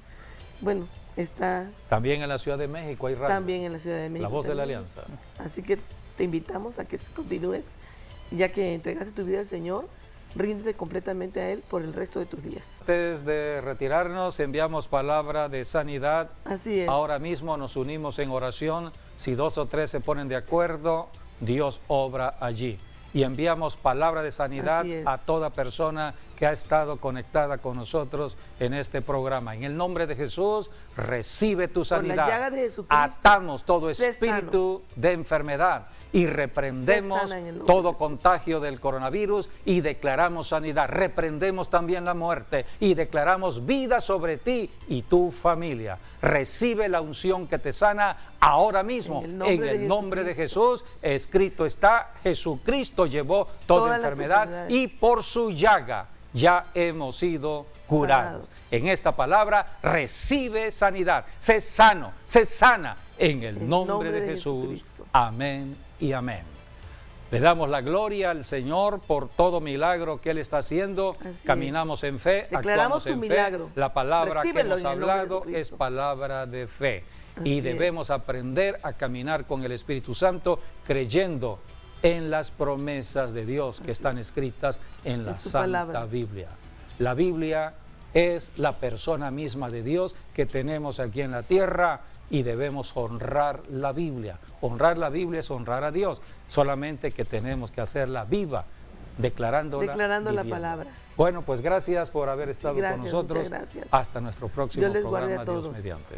Bueno, está También en la Ciudad de México hay radio. también en la Ciudad de México. La Voz de la tenemos. Alianza. Así que te invitamos a que continúes, ya que entregaste tu vida al Señor, ríndete completamente a Él por el resto de tus días. Antes de retirarnos, enviamos palabra de sanidad. Así es. Ahora mismo nos unimos en oración. Si 2 o 3 se ponen de acuerdo, Dios obra allí. Y enviamos palabra de sanidad Así es. a toda persona que ha estado conectada con nosotros en este programa. En el nombre de Jesús, recibe tu Por la sanidad. llaga de Jesucristo, Atamos todo sé espíritu de enfermedad y reprendemos Sé sana en el nombre todo de Jesús. contagio del coronavirus y declaramos sanidad. Reprendemos también la muerte y declaramos vida sobre ti y tu familia. Recibe la unción que te sana ahora mismo. En En el el nombre nombre de de Jesús, escrito está: Jesucristo llevó toda Todas las enfermedad enfermedades. y por su llaga ya hemos sido curados. Sanados. En esta palabra recibe sanidad. Sé sano, sé sana en el nombre de Jesús. Jesucristo. Amén y amén. Le damos la gloria al Señor por todo milagro que Él está haciendo. Así Caminamos en fe, Declaramos actuamos tu en milagro. fe. La palabra que Recíbelo hemos en el nombre de hablado es Jesucristo. palabra de fe. Así Y es. debemos aprender a caminar con el Espíritu Santo, creyendo en las promesas de Dios que están escritas en la su Santa palabra. Biblia. La Biblia es la persona misma de Dios que tenemos aquí en la tierra y debemos honrar la Biblia. Honrar la Biblia es honrar a Dios, solamente que tenemos que hacerla viva, declarando la viviendo. palabra. Bueno, pues gracias por haber estado gracias, con nosotros. muchas gracias. Hasta nuestro próximo Dios les guarde programa, a Dios todos. mediante.